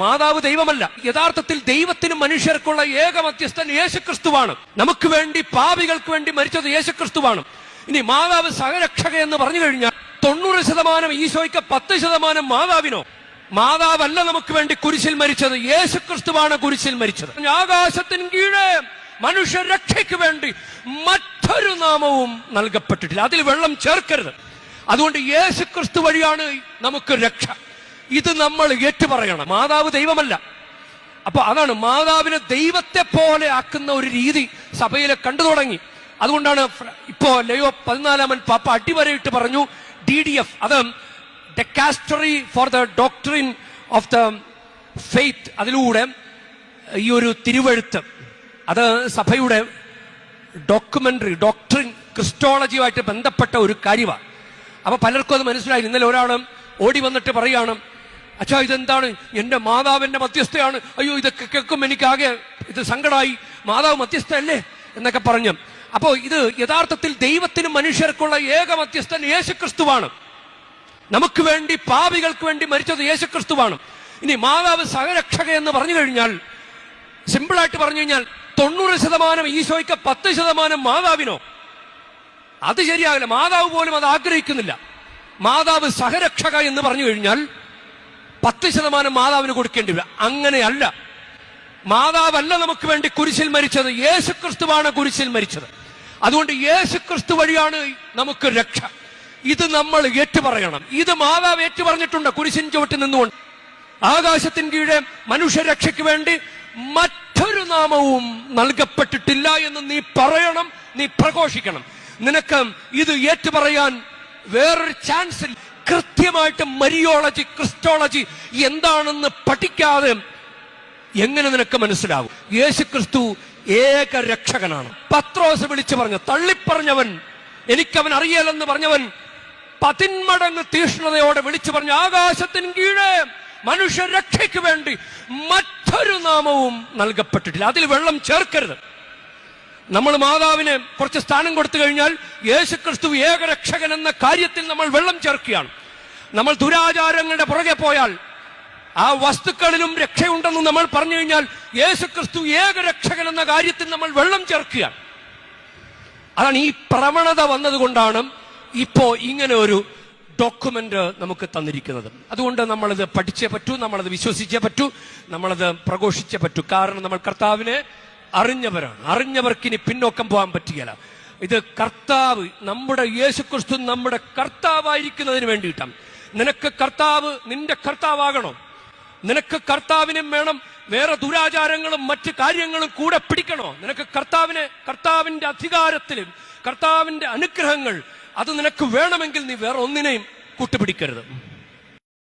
മാതാവ് ദൈവമല്ല. യഥാർത്ഥത്തിൽ ദൈവത്തിനും മനുഷ്യർക്കുള്ള ഏക മധ്യസ്ഥൻ യേശുക്രിസ്തുവാണ്. നമുക്ക് വേണ്ടി, പാപികൾക്ക് വേണ്ടി മരിച്ചത് യേശുക്രിസ്തുവാണ്. ഇനി മാതാവ് സഹരക്ഷക എന്ന് പറഞ്ഞു കഴിഞ്ഞാൽ 90% ഈശോയ്ക്ക്, 10% മാതാവിനോ? മാതാവല്ല നമുക്ക് വേണ്ടി കുരിശിൽ മരിച്ചത്, യേശുക്രിസ്തുവാണ് കുരിശിൽ മരിച്ചത്. ആകാശത്തിന് കീഴെ മനുഷ്യരക്ഷയ്ക്ക് വേണ്ടി മറ്റൊരു നാമവും നൽകപ്പെട്ടിട്ടില്ല. അതിൽ വെള്ളം ചേർക്കരുത്. അതുകൊണ്ട് യേശുക്രിസ്തു വഴിയാണ് നമുക്ക് രക്ഷ. ഇത് നമ്മൾ ഏറ്റുപറയണം. മാതാവ് ദൈവമല്ല. അപ്പൊ അതാണ്, മാതാവിനെ ദൈവത്തെ പോലെ ആക്കുന്ന ഒരു രീതി സഭയിലെ കണ്ടു തുടങ്ങി. അതുകൊണ്ടാണ് ഇപ്പോ ലയോ 14 പാപ്പ അടിവരയിട്ട് പറഞ്ഞു DDF, അത് ഡെക്കാസ്റ്ററി for the doctrine of the faith. അതിലൂടെ ഈ ഒരു തിരുവെഴുത്ത്, അത് സഭയുടെ ഡോക്ട്രിൻ ക്രിസ്റ്റോളജിയുമായിട്ട് ബന്ധപ്പെട്ട ഒരു കാര്യമാണ്. അപ്പൊ പലർക്കും അത് മനസ്സിലായി. ഇന്നലെ ഒരാൾ ഓടി വന്നിട്ട് പറയാണ്, അച്ഛാ ഇതെന്താണ്, എന്റെ മാതാവിന്റെ മധ്യസ്ഥയാണ്, അയ്യോ ഇതൊക്കെ കേൾക്കും എനിക്കാകെ ഇത് സങ്കടമായി, മാതാവ് മധ്യസ്ഥയല്ലേ എന്നൊക്കെ പറഞ്ഞു. അപ്പോ ഇത് യഥാർത്ഥത്തിൽ ദൈവത്തിനും മനുഷ്യർക്കുള്ള ഏക മധ്യസ്ഥൻ യേശുക്രിസ്തുവാണ്. നമുക്ക് വേണ്ടി, പാപികൾക്ക് വേണ്ടി മരിച്ചത് യേശുക്രിസ്തുവാണ്. ഇനി മാതാവ് സഹരക്ഷക എന്ന് പറഞ്ഞു കഴിഞ്ഞാൽ, സിമ്പിളായിട്ട് പറഞ്ഞു കഴിഞ്ഞാൽ 90% ഈശോയ്ക്ക്, 10% മാതാവിനോ? അത് ശരിയാകില്ല. മാതാവ് പോലും അത് ആഗ്രഹിക്കുന്നില്ല. മാതാവ് സഹരക്ഷക എന്ന് പറഞ്ഞു കഴിഞ്ഞാൽ 10% മാതാവിന് കൊടുക്കേണ്ടി വരും. അങ്ങനെയല്ല. മാതാവല്ല നമുക്ക് വേണ്ടി കുരിശിൽ മരിച്ചത്, യേശുക്രിസ്തുവാണ് കുരിശിൽ മരിച്ചത്. അതുകൊണ്ട് യേശുക്രിസ്തു വഴിയാണ് നമുക്ക് രക്ഷ. ഇത് നമ്മൾ ഏറ്റുപറയണം. ഇത് മാതാവ് ഏറ്റുപറഞ്ഞിട്ടുണ്ട് കുരിശിൻ ചുവട്ടിൽ നിന്നുകൊണ്ട്. ആകാശത്തിന് കീഴെ മനുഷ്യരക്ഷയ്ക്ക് വേണ്ടി മറ്റൊരു നാമവും നൽകപ്പെട്ടിട്ടില്ല എന്ന് നീ പറയണം, നീ പ്രഘോഷിക്കണം. നിനക്ക് ഇത് ഏറ്റുപറയാൻ വേറൊരു ചാൻസ്. കൃത്യമായിട്ട് മരിയോളജി, ക്രിസ്റ്റോളജി എന്താണെന്ന് പഠിക്കാതെ എങ്ങനെ നിനക്ക് മനസ്സിലാകും? യേശുക്രിസ്തു ഏക രക്ഷകനാണ്. പത്രോസ് വിളിച്ചു പറഞ്ഞു, തള്ളിപ്പറഞ്ഞവൻ, എനിക്കവൻ അറിയാലെന്ന് പറഞ്ഞവൻ 10 മടങ്ങ് തീഷ്ണതയോടെ വിളിച്ചു പറഞ്ഞു, ആകാശത്തിന് കീഴെ മനുഷ്യരക്ഷയ്ക്ക് വേണ്ടി മറ്റൊരു നാമവും നൽകപ്പെട്ടിട്ടില്ല. അതിൽ വെള്ളം ചേർക്കരുത്. നമ്മൾ മാതാവിന് കുറച്ച് സ്ഥാനം കൊടുത്തു കഴിഞ്ഞാൽ യേശുക്രിസ്തു ഏകരക്ഷകൻ എന്ന കാര്യത്തിൽ നമ്മൾ വെള്ളം ചേർക്കുകയാണ്. നമ്മൾ ദുരാചാരങ്ങളുടെ പുറകെ പോയാൽ ആ വസ്തുക്കളിലും രക്ഷയുണ്ടെന്ന് നമ്മൾ പറഞ്ഞു കഴിഞ്ഞാൽ യേശുക്രിസ്തു ഏകരക്ഷകൻ എന്ന കാര്യത്തിൽ നമ്മൾ വെള്ളം ചേർക്കുകയാണ്. അതാണ് ഈ പ്രവണത വന്നതുകൊണ്ടാണ് ഇപ്പോ ഇങ്ങനെ ഒരു ഡോക്യുമെന്റ് നമുക്ക് തന്നിരിക്കുന്നത്. അതുകൊണ്ട് നമ്മളത് പഠിച്ചേ പറ്റൂ, നമ്മളത് വിശ്വസിച്ചേ പറ്റൂ, നമ്മളത് പ്രഘോഷിച്ചേ പറ്റൂ. കാരണം നമ്മൾ കർത്താവിനെ അറിഞ്ഞവരാണ്. അറിഞ്ഞവർക്ക് ഇനി പിന്നോക്കം പോകാൻ പറ്റുകയില്ല. ഇത് കർത്താവ്, നമ്മുടെ യേശുക്രിസ്തു നമ്മുടെ കർത്താവായിരിക്കുന്നതിന് വേണ്ടിയിട്ടാണ്. നിനക്ക് കർത്താവ് നിന്റെ കർത്താവാകണോ? നിനക്ക് കർത്താവിനും വേണം വേറെ ദുരാചാരങ്ങളും മറ്റു കാര്യങ്ങളും കൂടെ പിടിക്കണോ? നിനക്ക് കർത്താവിന്റെ അധികാരത്തിലും കർത്താവിന്റെ അനുഗ്രഹങ്ങൾ അത് നിനക്ക് വേണമെങ്കിൽ നീ വേറെ ഒന്നിനെയും കൂട്ടുപിടിക്കരുത്.